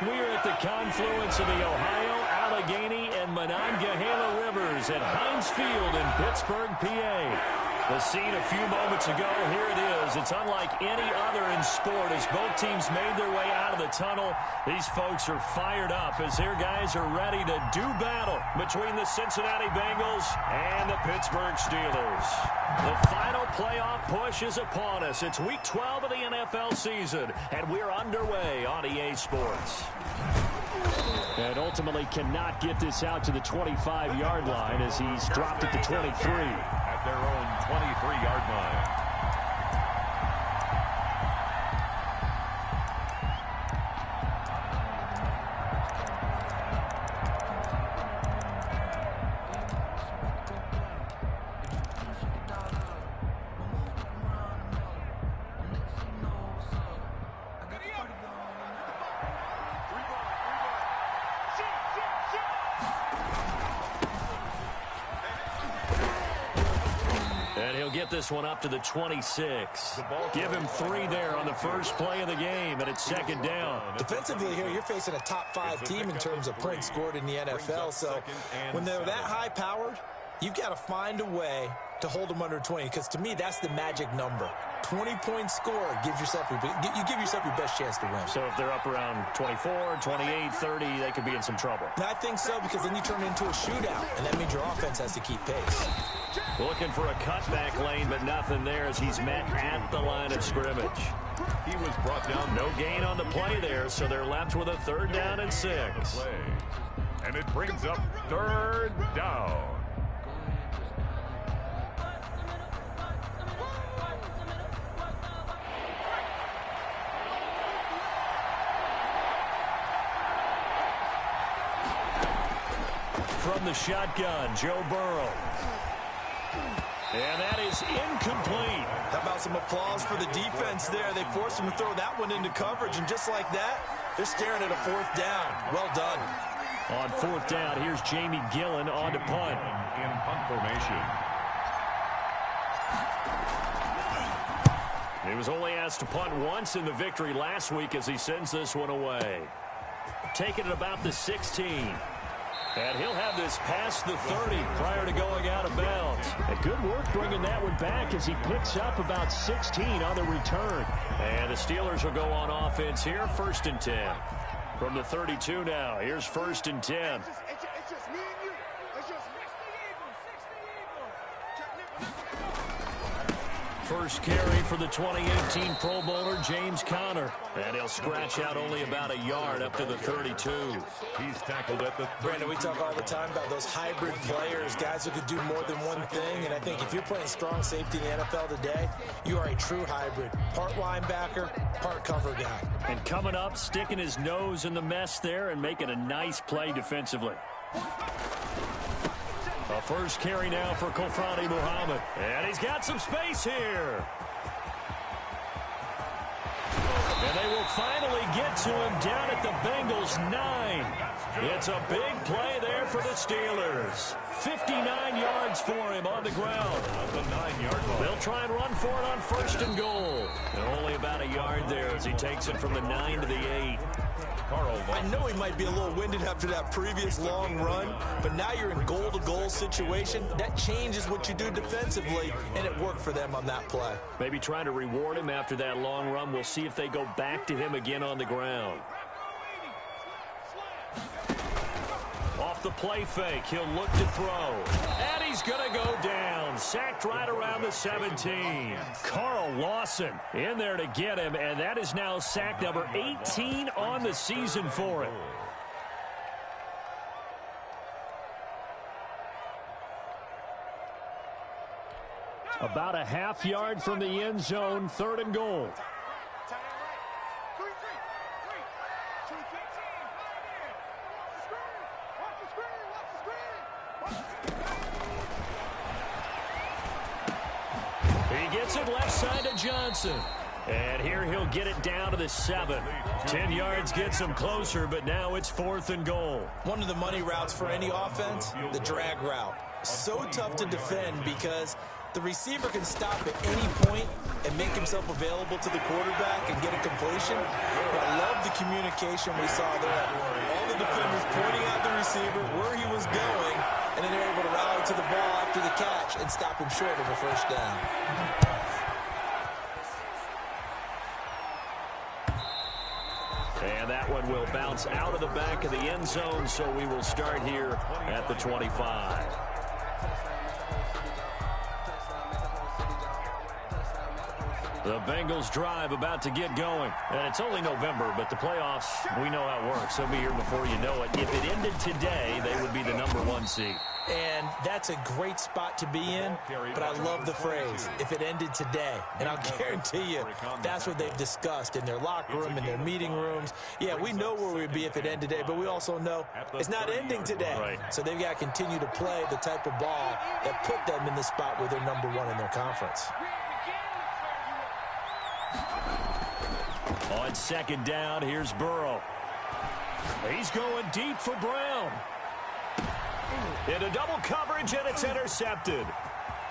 We're at the confluence of the Ohio, Allegheny, and Monongahela Rivers at Heinz Field in Pittsburgh, PA. The scene a few moments ago, here it is. It's unlike any other in sport as both teams made their way out of the tunnel. These folks are fired up as their guys are ready to do battle between the Cincinnati Bengals and the Pittsburgh Steelers. The final playoff push is upon us. It's Week 12 of the NFL season, and we're underway on EA Sports. And ultimately cannot get this out to the 25-yard line as he's dropped at the 23. At their own 23-yard line. And he'll get this one up to the 26. Give him 3 there on the first play of the game, and it's second down. Defensively here, you're facing a top-5 team in terms of points scored in the NFL. So when they're that high-powered, you've got to find a way to hold them under 20, because to me, that's the magic number. 20-point score gives yourself you give yourself your best chance to win. So if they're up around 24, 28, 30, they could be in some trouble. And I think so, because then you turn it into a shootout, and that means your offense has to keep pace. Looking for a cutback lane, but nothing there as he's met at the line of scrimmage. He was brought down. No gain on the play there, so they're left with a 3rd down and 6. And it brings up 3rd down. From the shotgun, Joe Burrow. And that is incomplete. How about some applause for the defense there? They forced him to throw that one into coverage, and just like that, they're staring at a 4th down. Well done. On 4th down, here's Jamie Gillen on to punt. In punt formation. He was only asked to punt once in the victory last week as he sends this one away. Taking it about the 16. And he'll have this past the 30 prior to going out of bounds. And good work bringing that one back as he picks up about 16 on the return. And the Steelers will go on offense here, 1st and 10. From the 32 now, here's 1st and 10. First carry for the 2018 Pro Bowler, James Conner. And he'll scratch out only about a yard up to the 32. He's tackled at the 30. Brandon, we talk all the time about those hybrid players, guys who could do more than one thing. And I think if you're playing strong safety in the NFL today, you are a true hybrid. Part linebacker, part cover guy. And coming up, sticking his nose in the mess there and making a nice play defensively. A first carry now for Kofrani Muhammad. And he's got some space here. And they will finally get to him down at the Bengals 9. It's a big play there for the Steelers. 59 yards for him on the ground. The 9-yard line. They'll try and run for it on 1st and goal. And only about a yard there as he takes it from the 9 to the 8. I know he might be a little winded after that previous long run, but now you're in goal-to-goal situation. That changes what you do defensively, and it worked for them on that play. Maybe trying to reward him after that long run. We'll see if they go back to him again on the ground. Off the play fake, he'll look to throw. And he's going to go down. Sacked right around the 17. Carl Lawson in there to get him, and that is now sack number 18 on the season for him. About a half yard from the end zone, 3rd and goal. He gets it left side to Johnson. And here he'll get it down to the 7. 10 yards gets him closer, but now it's 4th and goal. One of the money routes for any offense, the drag route. So tough to defend because The receiver can stop at any point and make himself available to the quarterback and get a completion. But I love the communication we saw there. All the defenders pointing out the receiver, where he was going, and then they're able to rally to the ball after the catch and stop him short of a first down. And that one will bounce out of the back of the end zone, so we will start here at the 25. The Bengals drive about to get going. And it's only November, but the playoffs, we know how it works. They'll be here before you know it. If it ended today, they would be the #1 seed. And that's a great spot to be in, but I love the phrase, if it ended today. And I'll guarantee you, that's what they've discussed in their locker room, in their meeting rooms. Yeah, we know where we'd be if it ended today, but we also know it's not ending today. Right. So they've got to continue to play the type of ball that put them in the spot where they're #1 in their conference. On second down, here's Burrow. He's going deep for Brown. Into double coverage, and it's intercepted.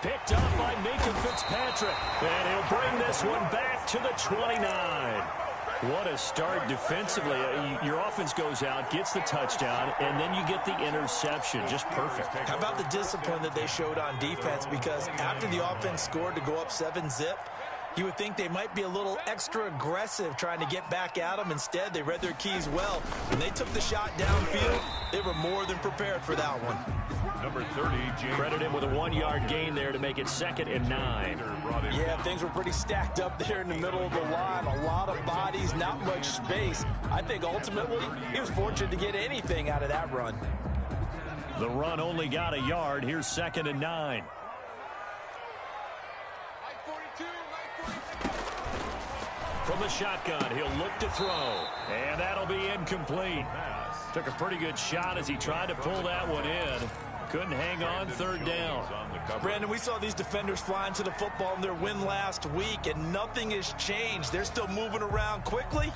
Picked up by Minka Fitzpatrick. And he'll bring this one back to the 29. What a start defensively. Your offense goes out, gets the touchdown, and then you get the interception. Just perfect. How about the discipline that they showed on defense? Because after the offense scored to go up 7-zip, you would think they might be a little extra aggressive trying to get back at them. Instead, they read their keys well. When they took the shot downfield, they were more than prepared for that one. Number 30, James. Credit him with a 1-yard gain there to make it 2nd and 9. Yeah, things were pretty stacked up there in the middle of the line. A lot of bodies, not much space. I think ultimately he was fortunate to get anything out of that run. The run only got a yard. Here's 2nd and 9. From the shotgun, he'll look to throw. And that'll be incomplete. Took a pretty good shot as he tried to pull that one in. Couldn't hang on 3rd down. Brandon, we saw these defenders flying to the football in their win last week, and nothing has changed. They're still moving around quickly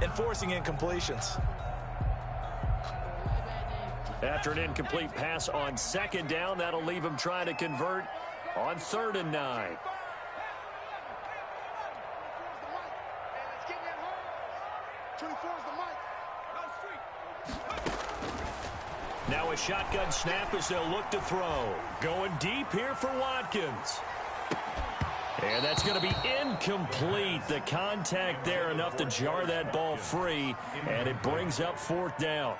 and forcing incompletions. After an incomplete pass on 2nd down, that'll leave him trying to convert on 3rd and 9. Now a shotgun snap as they'll look to throw. Going deep here for Watkins. And that's going to be incomplete. The contact there enough to jar that ball free, and it brings up 4th down.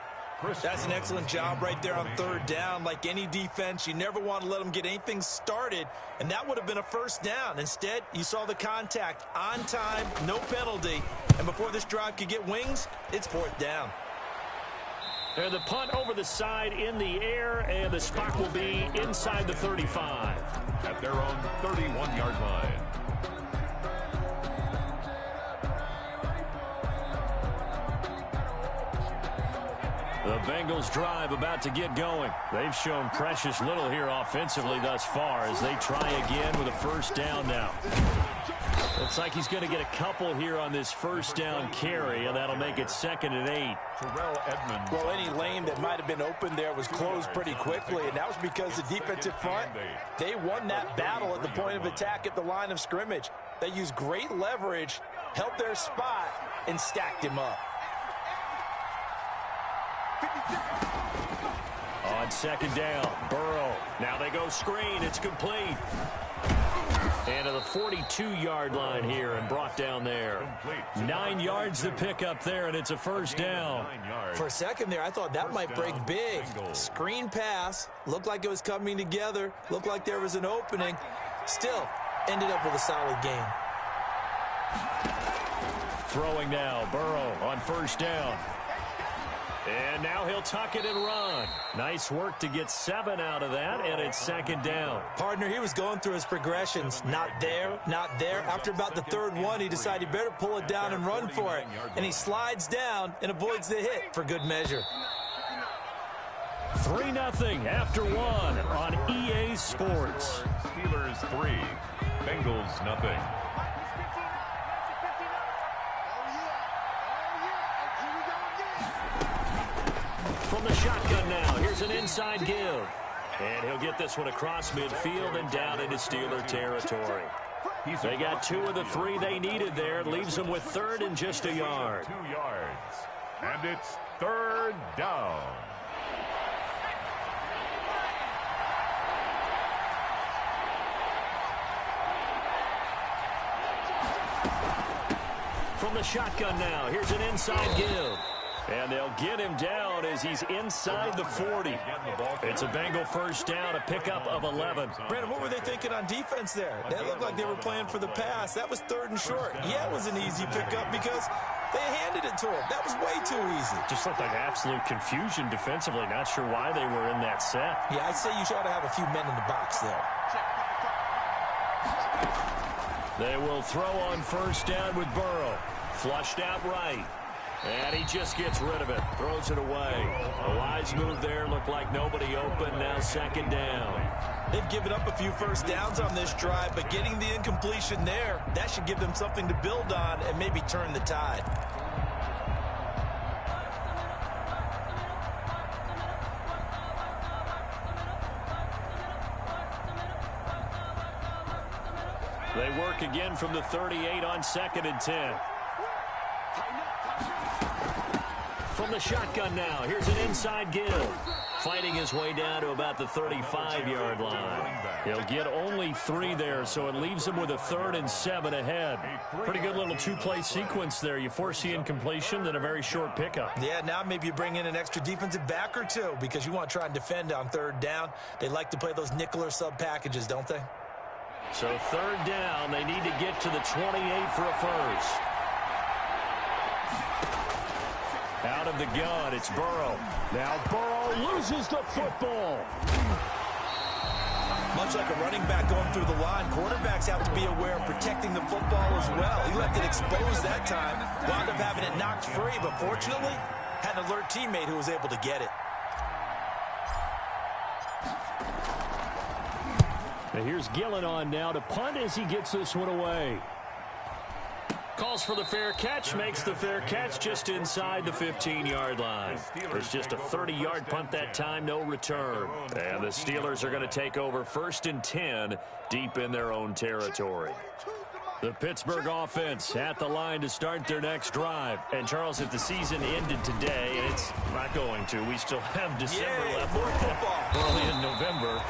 That's an excellent job right there on 3rd down. Like any defense, you never want to let them get anything started, and that would have been a 1st down. Instead, you saw the contact on time, no penalty, and before this drive could get wings, it's 4th down. And the punt over the side in the air, and the spot will be inside the 35. At their own 31-yard line. The Bengals drive about to get going. They've shown precious little here offensively thus far as they try again with a 1st down now. Looks like he's going to get a couple here on this 1st down carry, and that'll make it 2nd and 8. Terrell Edmonds. Well, any lane that might have been open there was closed pretty quickly, and that was because the defensive front, they won that battle at the point of attack at the line of scrimmage. They used great leverage, held their spot, and stacked him up. On 2nd down, Burrow. Now they go screen. It's complete. And to the 42-yard line here and brought down there. 9 yards to pick up there, and it's a 1st down. For a second there, I thought that might break big. Screen pass. Looked like it was coming together. Looked like there was an opening. Still, ended up with a solid game. Throwing now, Burrow on 1st down. And now he'll tuck it and run. Nice work to get 7 out of that, and it's 2nd down. Partner, he was going through his progressions. Not there, not there. After about the 3rd one, he decided he better pull it down and run for it. And he slides down and avoids the hit for good measure. 3-0 after 1 on EA Sports. Steelers 3, Bengals nothing. From the shotgun now, here's an inside give. And he'll get this one across midfield and down into Steeler territory. They got 2 of the 3 they needed there. It leaves them with 3rd and just a yard. 2 yards. And it's 3rd down. From the shotgun now, here's an inside give. And they'll get him down as he's inside the 40. It's a Bengal first down, a pickup of 11. Brandon, what were they thinking on defense there? That looked like they were playing for the pass. That was 3rd and short. Yeah, it was an easy pickup because they handed it to him. That was way too easy. Just looked like absolute confusion defensively. Not sure why they were in that set. Yeah, I'd say you ought to have a few men in the box there. They will throw on first down with Burrow. Flushed out right. And he just gets rid of it. Throws it away. A wise move there. Looked like nobody open. Now 2nd down. They've given up a few first downs on this drive, but getting the incompletion there, that should give them something to build on and maybe turn the tide. They work again from the 38 on 2nd and 10. From the shotgun now, here's an inside give. Fighting his way down to about the 35-yard line. He'll get only 3 there, so it leaves him with a 3rd and 7 ahead. Pretty good little 2-play sequence there. You force the incompletion, then a very short pickup. Yeah, now maybe you bring in an extra defensive back or 2 because you want to try and defend on 3rd down. They like to play those nickel or sub packages, don't they? So 3rd down, they need to get to the 28 for a first. Out of the gun, it's Burrow. Now Burrow loses the football. Much like a running back going through the line, quarterbacks have to be aware of protecting the football as well. He left it exposed that time, wound up having it knocked free, but fortunately, had an alert teammate who was able to get it. Now here's Gillen on now to punt as he gets this one away. Calls for the fair catch, makes the fair catch just inside the 15-yard line. There's just a 30-yard punt that time, no return. And the Steelers are going to take over 1st and 10 deep in their own territory. The Pittsburgh offense at the line to start their next drive. And, Charles, if the season ended today, and it's not going to, we still have December left. More football. Early in November.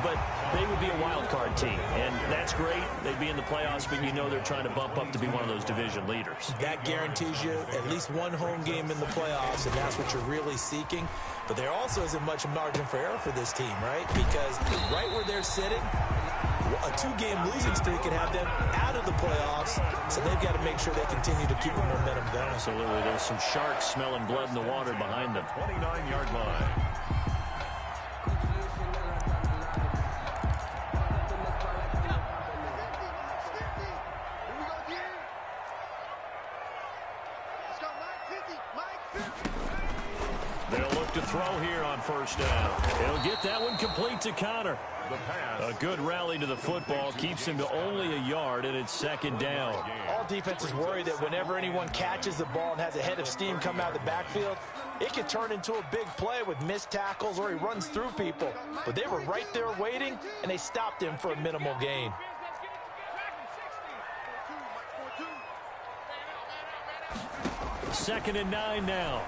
But they would be a wild card team. And that's great. They'd be in the playoffs, but you know they're trying to bump up to be one of those division leaders. That guarantees you at least one home game in the playoffs, and that's what you're really seeking. But there also isn't much margin for error for this team, right? Because right where they're sitting, a 2-game losing streak could have them out of the playoffs, so they've got to make sure they continue to keep the momentum going. Absolutely. There's some sharks smelling blood in the water behind them. 29-yard line. They'll look to throw here on first down. He'll get that one complete to Connor. A good rally to the football keeps him to only a yard, and it's 2nd down. All defenses worry that whenever anyone catches the ball and has a head of steam come out of the backfield, it could turn into a big play with missed tackles or he runs through people. But they were right there waiting, and they stopped him for a minimal gain. Second and 9 now.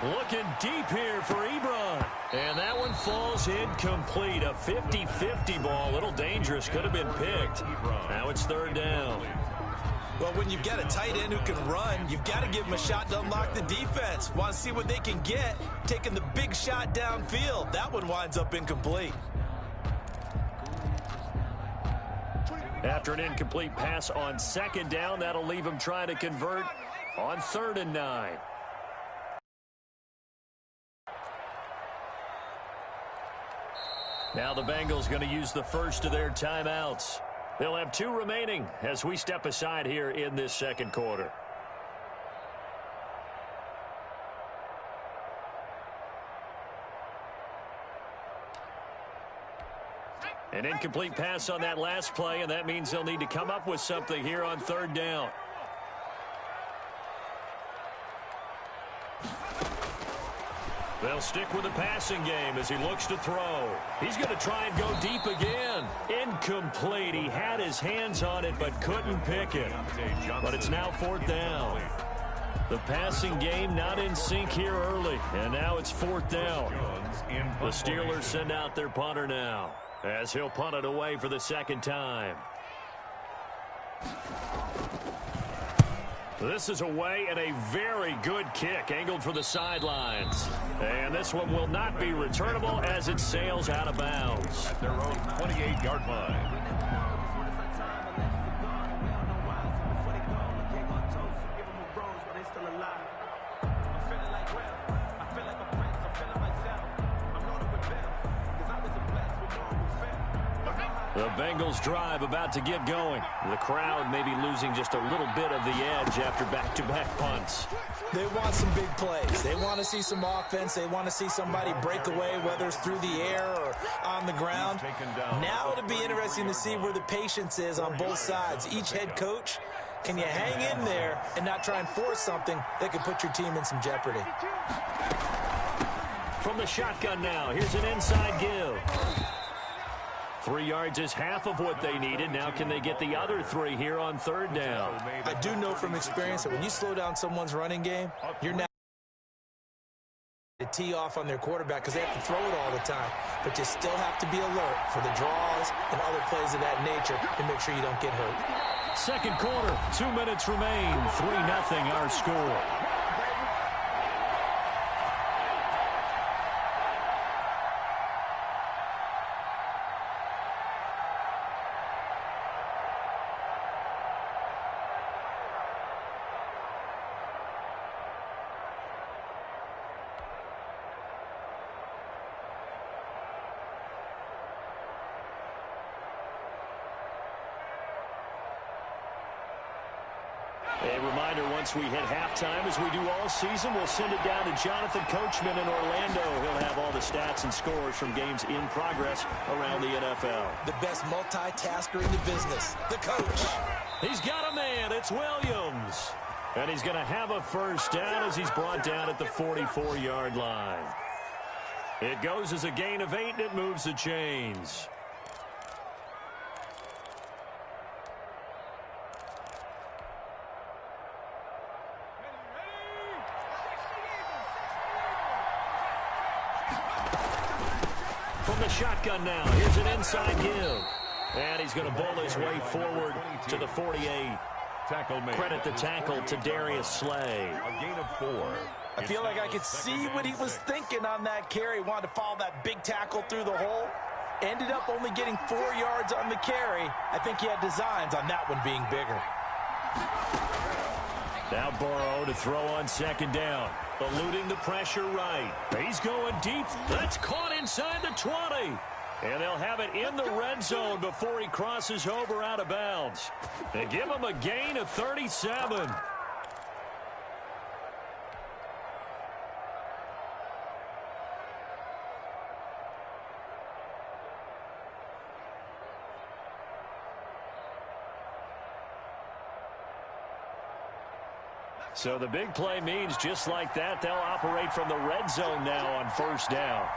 Looking deep here for Ebron. And that one falls incomplete. A 50-50 ball. A little dangerous. Could have been picked. Now it's 3rd down. Well, when you've got a tight end who can run, you've got to give him a shot to unlock the defense. Want to see what they can get, taking the big shot downfield. That one winds up incomplete. After an incomplete pass on 2nd down, that'll leave him trying to convert on 3rd and 9. Now the Bengals going to use the first of their timeouts. They'll have 2 remaining as we step aside here in this 2nd quarter. An incomplete pass on that last play, and that means they'll need to come up with something here on 3rd down. They'll stick with the passing game as he looks to throw. He's going to try and go deep again. Incomplete. He had his hands on it but couldn't pick it. But it's now 4th down. The passing game not in sync here early. And now it's 4th down. The Steelers send out their punter now as he'll punt it away for the 2nd time. This is away and a very good kick angled for the sidelines. And this one will not be returnable as it sails out of bounds. At their own 28-yard line. The Bengals drive about to get going. The crowd may be losing just a little bit of the edge after back-to-back punts. They want some big plays. They want to see some offense. They want to see somebody break away, whether it's through the air or on the ground. Now it'll be interesting to see where the patience is on both sides. Each head coach, can you hang in there and not try and force something that could put your team in some jeopardy? From the shotgun now, here's an inside give. 3 yards is half of what they needed. Now can they get the other 3 here on 3rd down? I do know from experience that when you slow down someone's running game, you're not to tee off on their quarterback because they have to throw it all the time. But you still have to be alert for the draws and other plays of that nature to make sure you don't get hurt. 2nd quarter, 2 minutes remain. 3-0 our score. A reminder, once we hit halftime, as we do all season, we'll send it down to Jonathan Coachman in Orlando. He'll have all the stats and scores from games in progress around the NFL. The best multitasker in the business, the coach. He's got a man. It's Williams. And he's going to have a 1st down as he's brought down at the 44-yard line. It goes as a gain of 8, and it moves the chains. From the shotgun now, here's an inside give. And he's going to bowl his way forward to the 48. Credit the tackle to Darius Slay. A gain of 4. I feel like I could see what he was thinking on that carry. Wanted to follow that big tackle through the hole. Ended up only getting 4 yards on the carry. I think he had designs on that one being bigger. Now Burrow to throw on 2nd down. Eluding the pressure right. He's going deep. That's caught inside the 20. And they'll have it in the red zone before he crosses over out of bounds. They give him a gain of 37. So the big play means just like that, they'll operate from the red zone now on 1st down.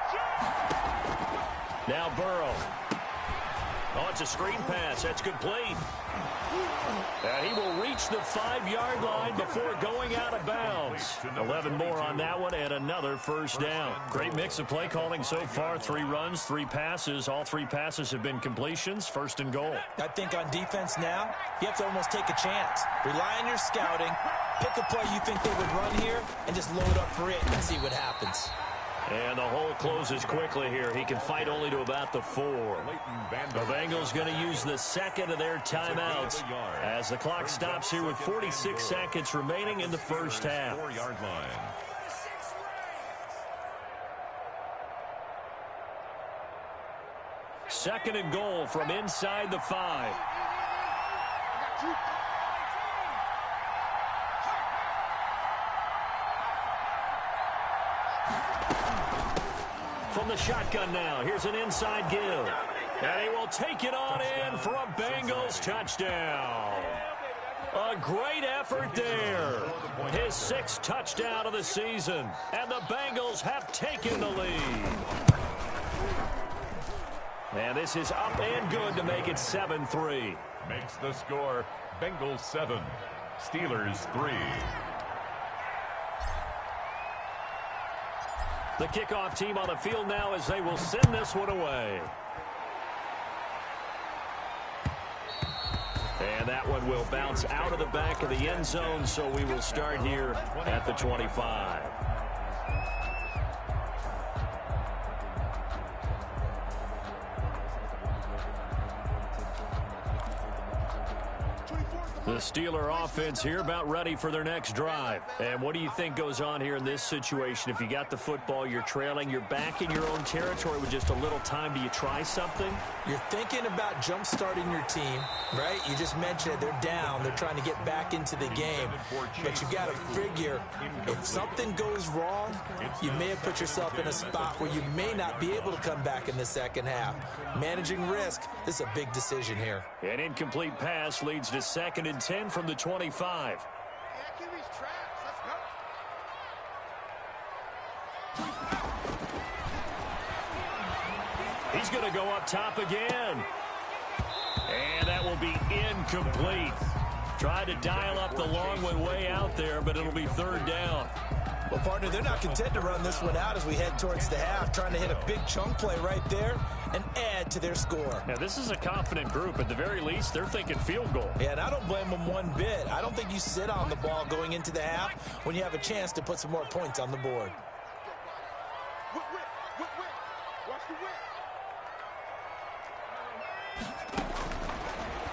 Now Burrow. Oh, it's a screen pass. That's complete. And he will reach the 5-yard line before going out of bounds. 11 more on that one and another 1st down. Great mix of play calling so far. 3 runs, 3 passes. All 3 passes have been completions. 1st and goal. I think on defense now, you have to almost take a chance. Rely on your scouting. Pick a play you think they would run here and just load up for it and see what happens. And the hole closes quickly here. He can fight only to about the 4. The Bengals going to use the 2nd of their timeouts as the clock stops here with 46 seconds remaining in the 1st half. 4-yard line. Second and goal from inside the 5. From the shotgun now, here's an inside give. And he will take it on in for a Bengals touchdown. A great effort there. His 6th touchdown of the season. And the Bengals have taken the lead. And this is up and good to make it 7-3. Makes the score Bengals 7, Steelers 3. The kickoff team on the field now as they will send this one away. And that one will bounce out of the back of the end zone, so we will start here at the 25. The Steeler offense here about ready for their next drive. And what do you think goes on here in this situation? If you got the football, you're trailing, you're back in your own territory with just a little time. Do you try something? You're thinking about jump-starting your team, right? You just mentioned it. They're down. They're trying to get back into the game. But you got to figure, if something goes wrong, you may have put yourself in a spot where you may not be able to come back in the second half. Managing risk, this is a big decision here. An incomplete pass leads to 2nd and 10 from the 25. He's going to go up top again. And that will be incomplete. Tried to dial up the long one way out there, but it'll be 3rd down. Well, partner, they're not content to run this one out as we head towards the half, trying to hit a big chunk play right there and add to their score. Now, this is a confident group. At the very least, they're thinking field goal. Yeah, and I don't blame them one bit. I don't think you sit on the ball going into the half when you have a chance to put some more points on the board.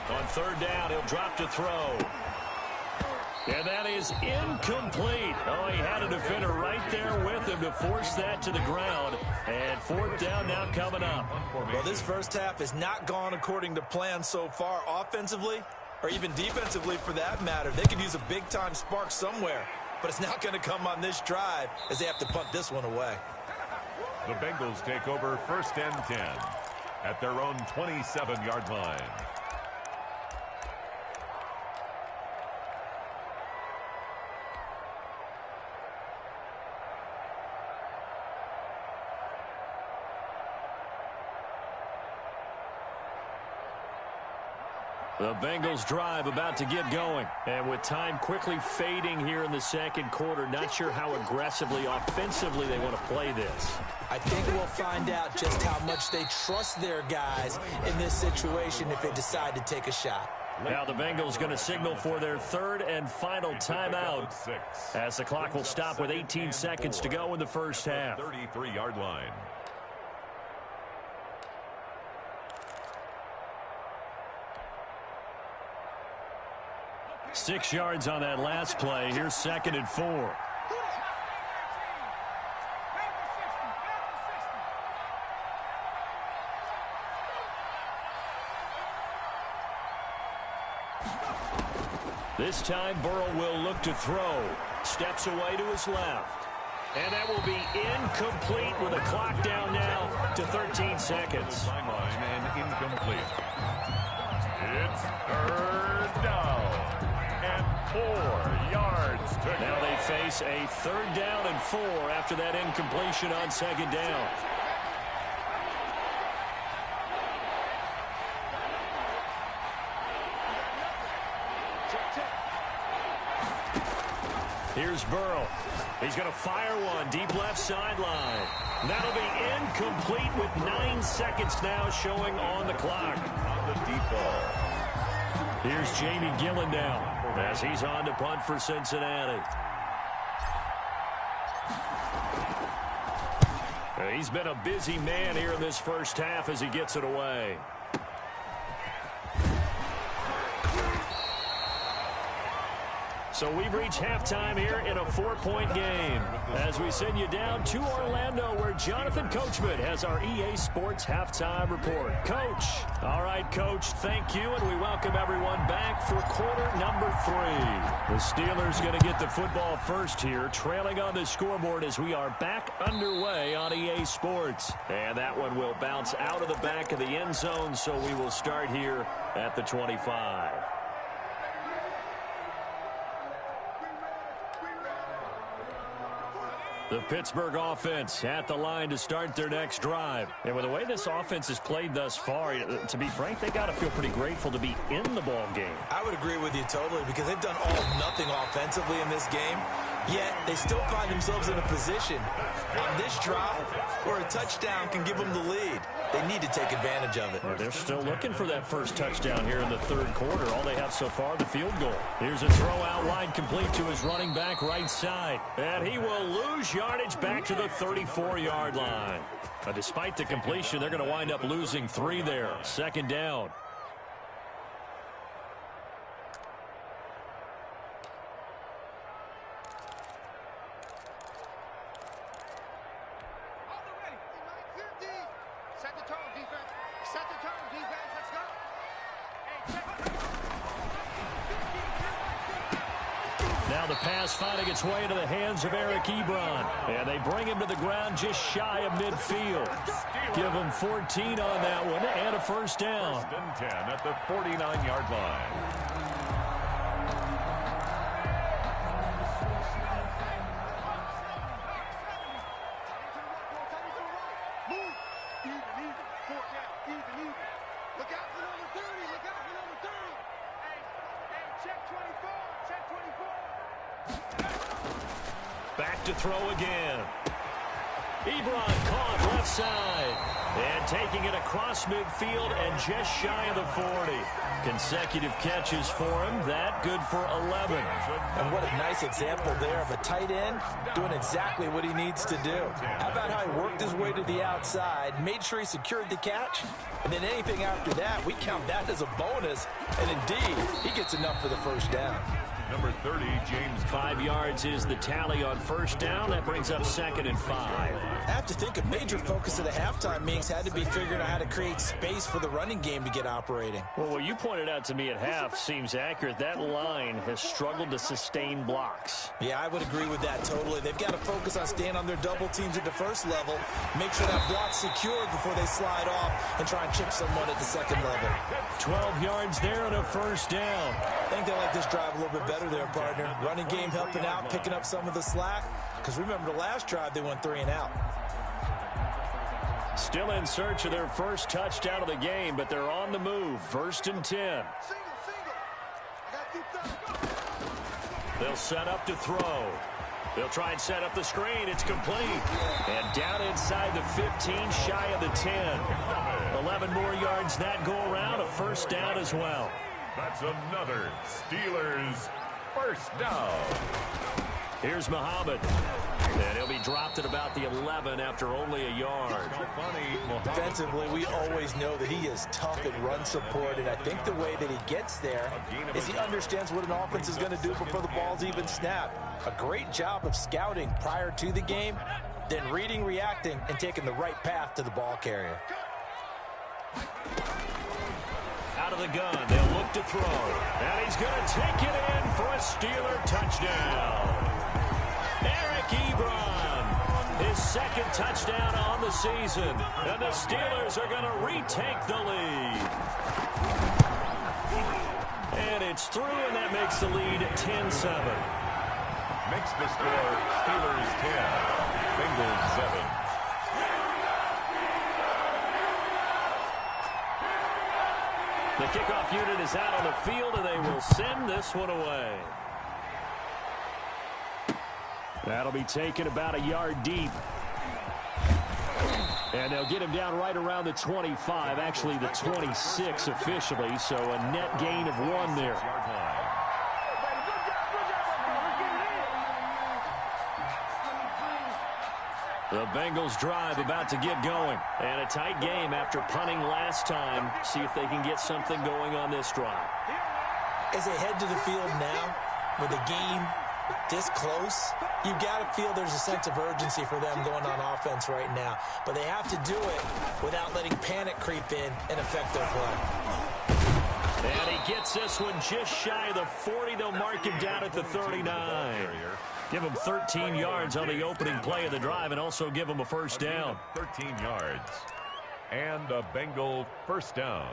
On 3rd down, he'll drop to throw. And that is incomplete. Oh, he had a defender right there with him to force that to the ground. And 4th down now coming up. Well, this first half has not gone according to plan so far offensively or even defensively for that matter. They could use a big-time spark somewhere, but it's not going to come on this drive as they have to punt this one away. The Bengals take over 1st and 10 at their own 27-yard line. The Bengals drive about to get going. And with time quickly fading here in the 2nd quarter, not sure how aggressively, offensively they want to play this. I think we'll find out just how much they trust their guys in this situation if they decide to take a shot. Now the Bengals going to signal for their 3rd and final timeout as the clock will stop with 18 seconds to go in the first half. 33-yard line. Six yards on that last play. Here's 2nd and 4. This time Burrow will look to throw. Steps away to his left. And that will be incomplete with a clock down now to 13 seconds. Sideline and incomplete. It's 3rd down and 4 yards to go. Now they face a 3rd down and 4 after that incompletion on 2nd down. Here's Burrow. He's going to fire one deep left sideline. That'll be incomplete with 9 seconds now showing on the clock. On the deep ball. Here's Jamie Gillen now as he's on to punt for Cincinnati. He's been a busy man here in this first half as he gets it away. So we've reached halftime here in a 4-point game as we send you down to Orlando where Jonathan Coachman has our EA Sports halftime report. Coach. All right, Coach, thank you, and we welcome everyone back for quarter number 3. The Steelers going to get the football first here, trailing on the scoreboard as we are back underway on EA Sports. And that one will bounce out of the back of the end zone, so we will start here at the 25. The Pittsburgh offense at the line to start their next drive. And with the way this offense has played thus far, to be frank, they got to feel pretty grateful to be in the ball game. I would agree with you totally because they've done all or nothing offensively in this game, yet they still find themselves in a position on this drive where a touchdown can give them the lead. They need to take advantage of it. Well, they're still looking for that first touchdown here in the third quarter. All they have so far, the field goal. Here's a throw out wide, complete to his running back right side. And he will lose yardage back to the 34-yard line. Despite the completion, they're going to wind up losing 3 there. Second down. Now the pass finding its way into the hands of Eric Ebron. And they bring him to the ground just shy of midfield. Give him 14 on that one and a first down. First and 10 at the 49-yard line. Back to throw again. Ebron caught left side. And taking it across midfield and just shy of the 40. Consecutive catches for him. That good for 11. And what a nice example there of a tight end doing exactly what he needs to do. How about how he worked his way to the outside, made sure he secured the catch, and then anything after that, we count that as a bonus. And indeed, he gets enough for the first down. Number 30, James. 5 yards is the tally on first down. That brings up 2nd and 5. I have to think a major focus of the halftime meetings had to be figuring out how to create space for the running game to get operating. Well, what you pointed out to me at half seems accurate. That line has struggled to sustain blocks. Yeah, I would agree with that totally. They've got to focus on staying on their double teams at the first level, make sure that block's secured before they slide off and try and chip someone at the second level. 12 yards there and a first down. I think they like this drive a little bit better there, partner. Running game helping out, picking up some of the slack. Because remember the last drive, they went 3 and out. Still in search of their first touchdown of the game, but they're on the move. 1st and 10. They'll set up to throw. They'll try and set up the screen. It's complete. And down inside the 15, shy of the 10. 11 more yards that go around. A first down as well. That's another Steelers first down. Here's Muhammad. And he'll be dropped at about the 11 after only a yard. Defensively, we always know that he is tough in run support, and I think the way that he gets there is he understands what an offense is going to do before the ball's even snapped. A great job of scouting prior to the game, then reading, reacting, and taking the right path to the ball carrier. Out of the gun, they'll look to throw. And he's going to take it in for a Steeler touchdown. Eric Ebron, his 2nd touchdown on the season. And the Steelers are going to retake the lead. And it's through, and that makes the lead 10-7. Makes the score Steelers 10, Bengals 7. The kickoff unit is out on the field, and they will send this one away. That'll be taken about a yard deep. And they'll get him down right around the 25, actually the 26 officially, so a net gain of 1 there. The Bengals drive about to get going. And a tight game after punting last time. See if they can get something going on this drive. As they head to the field now, with a game this close, you got to feel there's a sense of urgency for them going on offense right now. But they have to do it without letting panic creep in and affect their play. And he gets this one just shy of the 40. They'll mark him down at the 39. Give him 13 yards on the opening play of the drive and also give him a first down. 13 yards. And a Bengal first down.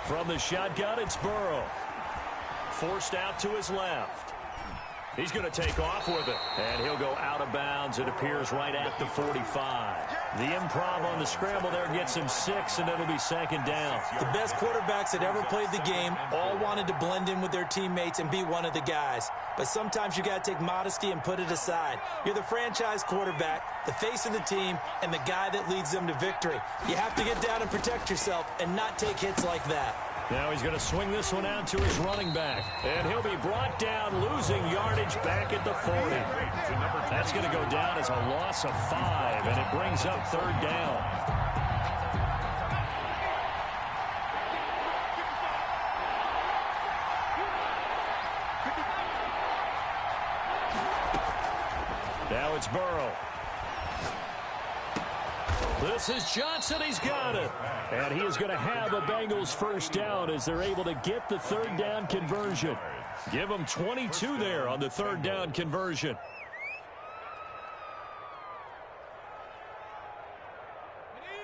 From the shotgun, it's Burrow. Forced out to his left. He's going to take off with it. And he'll go out of bounds, it appears, right at the 45. The improv on the scramble there gets him 6, and it'll be second down. The best quarterbacks that ever played the game all wanted to blend in with their teammates and be one of the guys. But sometimes you got to take modesty and put it aside. You're the franchise quarterback, the face of the team, and the guy that leads them to victory. You have to get down and protect yourself and not take hits like that. Now he's going to swing this one out to his running back. And he'll be brought down, losing yardage back at the 40. That's going to go down as a loss of 5, and it brings up third down. Now it's Burrow. This is Johnson. He's got it. And he is going to have a Bengals first down as they're able to get the third down conversion. Give them 22 there on the third down conversion.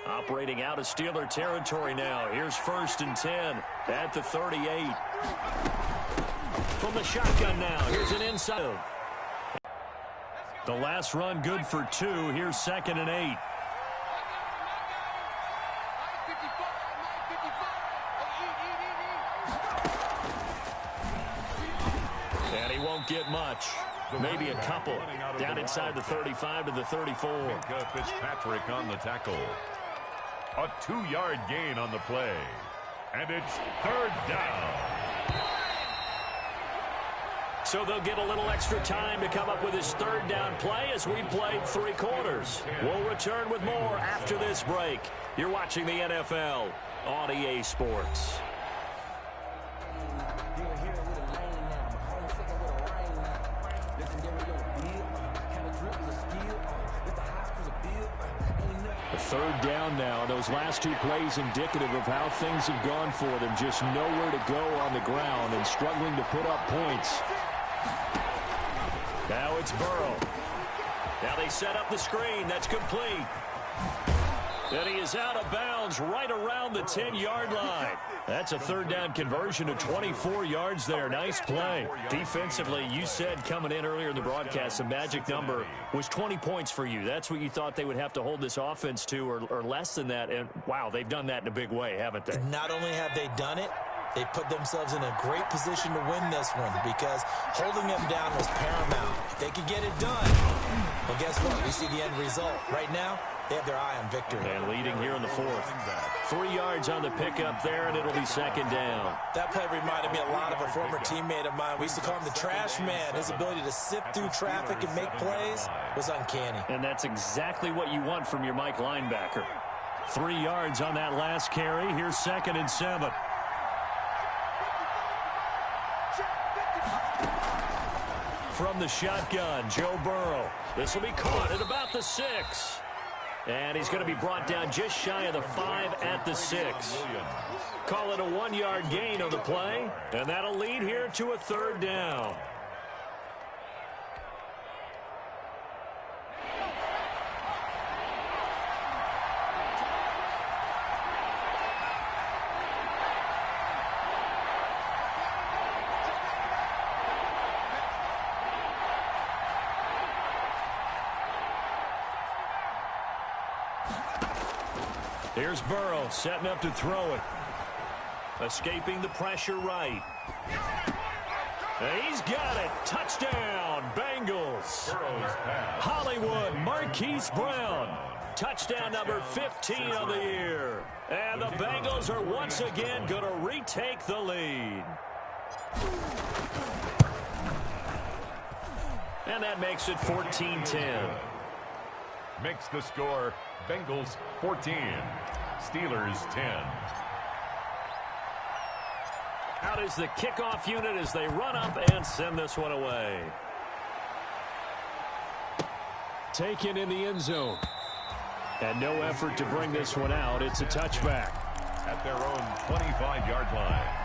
Operating out of Steeler territory now. Here's 1st and 10 at the 38. From the shotgun now. Here's an inside. The last run good for 2. Here's 2nd and 8. And he won't get much. Maybe a couple. Down inside the 35 to the 34. Fitzpatrick on the tackle. A 2-yard gain on the play. And it's third down. So they'll get a little extra time to come up with his third down play as we played 3 quarters. We'll return with more after this break. You're watching the NFL on EA Sports. Third down now. Those last 2 plays indicative of how things have gone for them. Just nowhere to go on the ground and struggling to put up points. Now it's Burrow. Now they set up the screen. That's complete. And he is out of bounds right around the 10-yard line. That's a third down conversion to 24 yards there. Nice play. Defensively, you said coming in earlier in the broadcast, the magic number was 20 points for you. That's what you thought they would have to hold this offense to or less than that. And, wow, they've done that in a big way, haven't they? Not only have they done it, they put themselves in a great position to win this one because holding them down was paramount. If they could get it done, well, guess what? We see the end result. Right now, they have their eye on victory. And leading here in the 4th. 3 yards on the pickup there, and it'll be second down. That play reminded me a lot of a former teammate of mine. We used to call him the trash man. His ability to sift through traffic and make plays was uncanny. And that's exactly what you want from your Mike linebacker. 3 yards on that last carry. Here's 2nd and 7. From the shotgun, Joe Burrow. This will be caught at about the 6. And he's going to be brought down just shy of the 5 at the 6. Call it a 1-yard gain on the play. And that'll lead here to a third down. Here's Burrow setting up to throw it. Escaping the pressure right. And he's got it. Touchdown, Bengals. Hollywood Marquise Brown. Touchdown number 15 on the year. And the Bengals are once again going to retake the lead. And that makes it 14-10. Makes the score Bengals 14, Steelers 10. Out is the kickoff unit as they run up and send this one away. Taken in the end zone. And no effort to bring this one out. It's a touchback. At their own 25-yard line.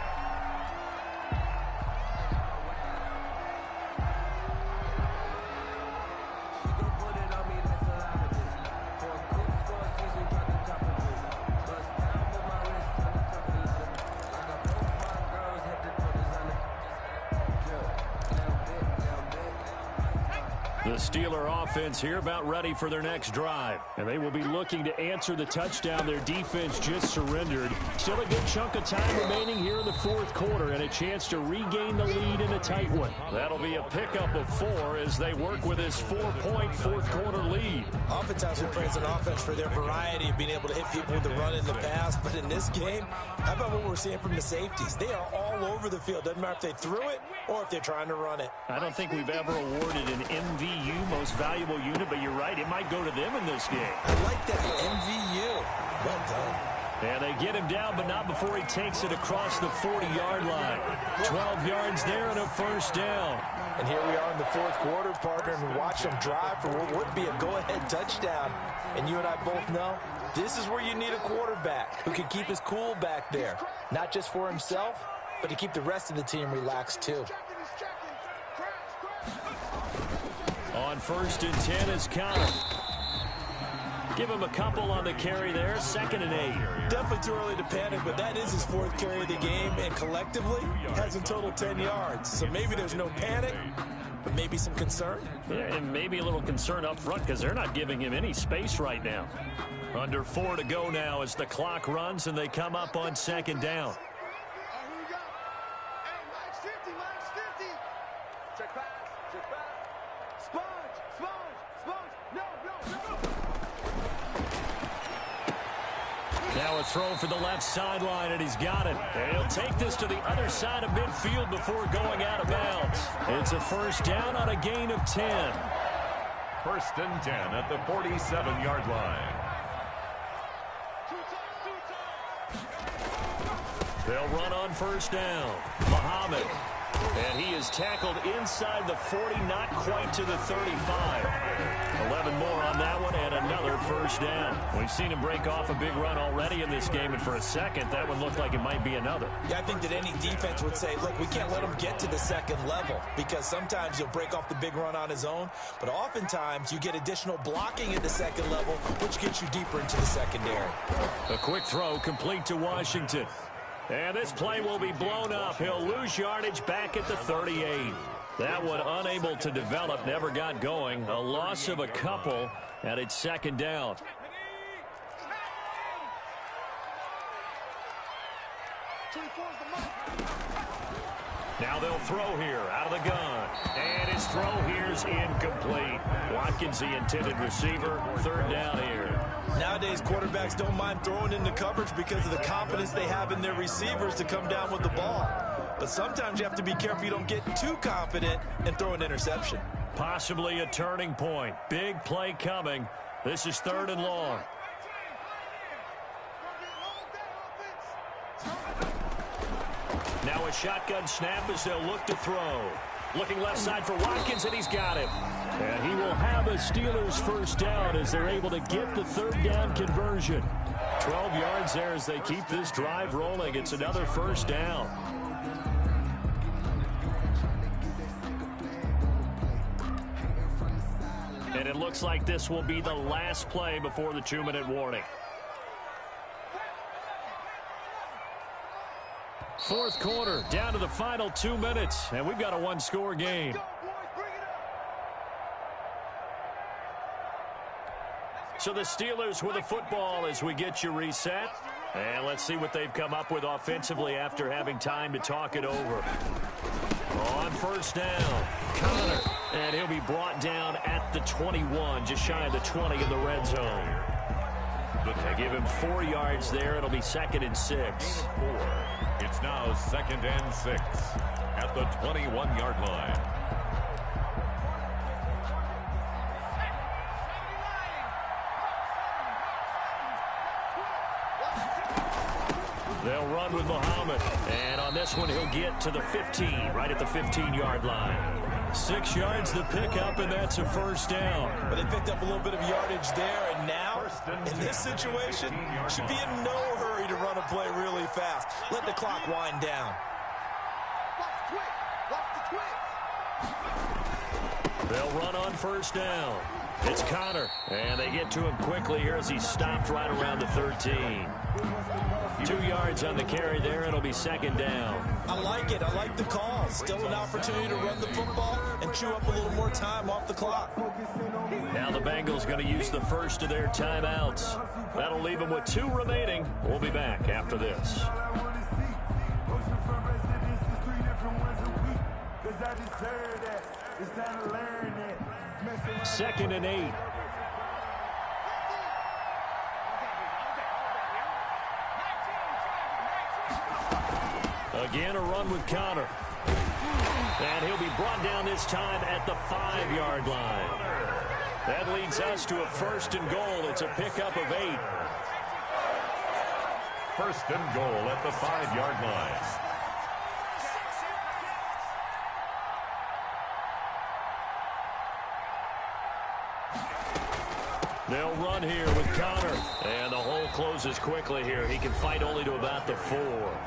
The Steeler offense here about ready for their next drive. And they will be looking to answer the touchdown their defense just surrendered. Still a good chunk of time remaining here in the fourth quarter and a chance to regain the lead in a tight one. That'll be a pickup of 4 as they work with this 4-point fourth quarter lead. Oftentimes we praise an offense for their variety of being able to hit people with the run in the pass. But in this game, how about what we're seeing from the safeties? They are all over the field. Doesn't matter if they threw it or if they're trying to run it. I don't think we've ever awarded an MVU, most valuable unit, but you're right, it might go to them in this game. I like that, MVU. Well done. And they get him down, but not before he takes it across the 40-yard line. 12 yards there and a first down. And here we are in the fourth quarter, partner, and watch them drive for what would be a go-ahead touchdown. And you and I both know this is where you need a quarterback who can keep his cool back there. Not just for himself, but to keep the rest of the team relaxed too. On 1st and 10 is Connor. Give him a couple on the carry there. 2nd and 8. Definitely too early to panic, but that is his 4th carry of the game, and collectively has a total 10 yards. So maybe there's no panic, but maybe some concern. Yeah, and maybe a little concern up front because they're not giving him any space right now. Under 4 to go now as the clock runs and they come up on 2nd down. Now a throw for the left sideline, and he's got it. And he'll take this to the other side of midfield before going out of bounds. It's a first down on a gain of 10. 1st and 10 at the 47-yard line. They'll run on first down. Muhammad. And he is tackled inside the 40, not quite to the 35. 11 more on that one, and another first down. We've seen him break off a big run already in this game, and for a second, that one looked like it might be another. Yeah, I think that any defense would say, look, we can't let him get to the 2nd level, because sometimes he'll break off the big run on his own, but oftentimes you get additional blocking at the 2nd level, which gets you deeper into the secondary. A quick throw complete to Washington. And this play will be blown up. He'll lose yardage back at the 38. That one unable to develop, never got going. A loss of a couple, and it's 2nd down. Now they'll throw here out of the gun. And his throw here's incomplete. Watkins, the intended receiver, 3rd down here. Nowadays, quarterbacks don't mind throwing into coverage because of the confidence they have in their receivers to come down with the ball. But sometimes you have to be careful you don't get too confident and throw an interception. Possibly a turning point. Big play coming. This is 3rd and long. Now a shotgun snap as they'll look to throw. Looking left side for Watkins, and he's got it. And he will have a Steelers first down as they're able to get the 3rd down conversion. 12 yards there as they keep this drive rolling. It's another first down. And it looks like this will be the last play before the 2-minute warning. 4th quarter, down to the final 2 minutes, and we've got a 1-score game. So the Steelers with the football as we get you reset. And let's see what they've come up with offensively after having time to talk it over. On first down, Connor. And he'll be brought down at the 21, just shy of the 20 in the red zone. They give him 4 yards there. It'll be 2nd and 6. It's now 2nd and 6 at the 21-yard line. They'll run with Muhammad. And on this one, he'll get to the 15, right at the 15-yard line. 6 yards the pickup, and that's a first down. But they picked up a little bit of yardage there, and now, in this situation, should be in no hurry to run a play really fast. Let the clock wind down. They'll run on first down. It's Connor, and they get to him quickly here as he stopped right around the 13. 2 yards on the carry there. It'll be second down. I like it. I like the call. Still an opportunity to run the football and chew up a little more time off the clock. Now the Bengals going to use the first of their timeouts. That'll leave them with 2 remaining. We'll be back after this. Second and 8. Again, a run with Connor. And he'll be brought down this time at the 5-yard line. That leads us to a first and goal. It's a pickup of 8. First and goal at the 5-yard line. They'll run here with Connor. And the hole closes quickly here. He can fight only to about the 4.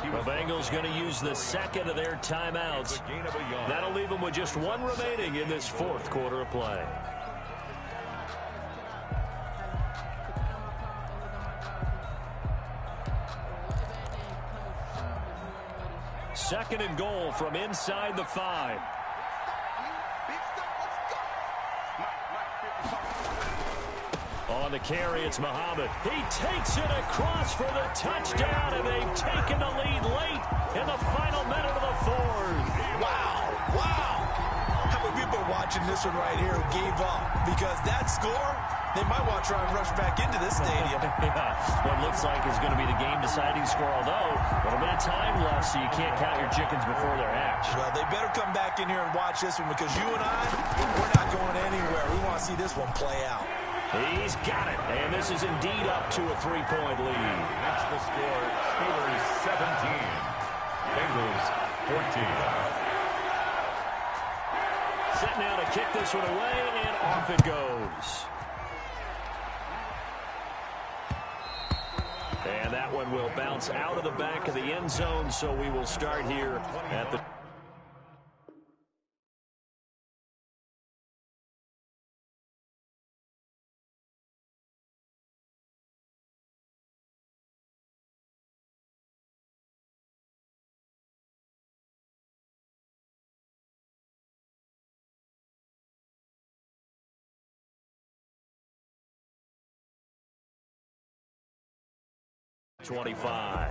The Bengals going to use the second of their timeouts. That'll leave them with just 1 remaining in this 4th quarter of play. Second and goal from inside the 5. On the carry, it's Muhammad. He takes it across for the touchdown, and they've taken the lead late in the final minute of the 4th. Wow, wow. How many people are watching this one right here who gave up? Because that score, they might want to try and rush back into this stadium. Yeah, what looks like is going to be the game-deciding score, although a little bit of time left, so you can't count your chickens before they're hatched. Well, they better come back in here and watch this one, because you and I, we're not going anywhere. We want to see this one play out. He's got it, and this is indeed up to a 3-point lead. That's the score. Steelers 17, Bengals 14. Set now to kick this one away, and off it goes. And that one will bounce out of the back of the end zone, so we will start here at the... ...25.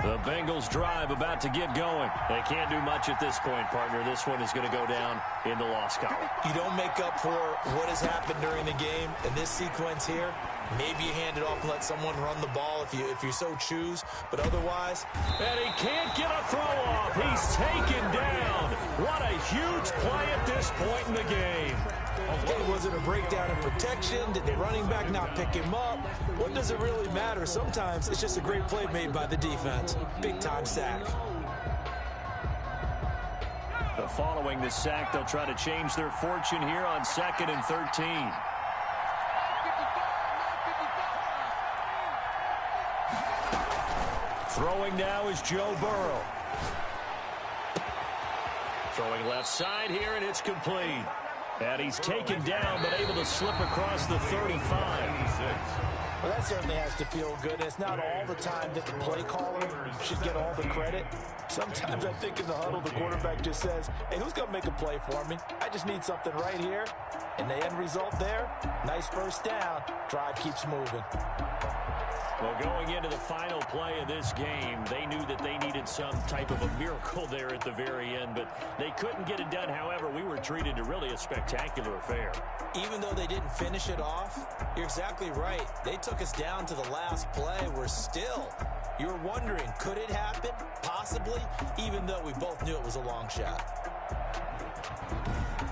The Bengals drive about to get going. They can't do much at this point, partner. This one is going to go down in the loss column. You don't make up for what has happened during the game in this sequence here. Maybe you hand it off and let someone run the ball if you so choose. But otherwise... And he can't get a throw off. He's taken down. What a huge play at this point in the game. Okay, was it a breakdown in protection? Did the running back not pick him up? What does it really matter? Sometimes it's just a great play made by the defense. Big-time sack. Following the sack, they'll try to change their fortune here on 2nd and 13. Throwing now is Joe Burrow. Throwing left side here, and it's complete. And he's taken down, but able to slip across the 35. Well, that certainly has to feel good. It's not all the time that the play caller should get all the credit. Sometimes I think in the huddle, the quarterback just says, hey, who's going to make a play for me? I just need something right here. And the end result there, nice first down. Drive keeps moving. Well, going into the final play of this game, they knew that they needed some type of a miracle there at the very end, but they couldn't get it done. However, we were treated to really a spectacular affair. Even though they didn't finish it off, you're exactly right. They took us down to the last play. We're still, you're wondering, could it happen? Possibly, even though we both knew it was a long shot.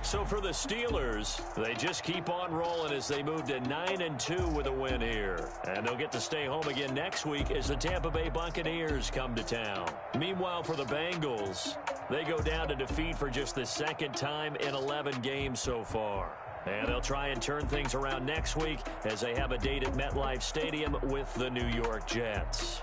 So for the Steelers, they just keep on rolling as they move to 9-2 with a win here. And they'll get to stay home again next week as the Tampa Bay Buccaneers come to town. Meanwhile, for the Bengals, they go down to defeat for just the second time in 11 games so far. And they'll try and turn things around next week as they have a date at MetLife Stadium with the New York Jets.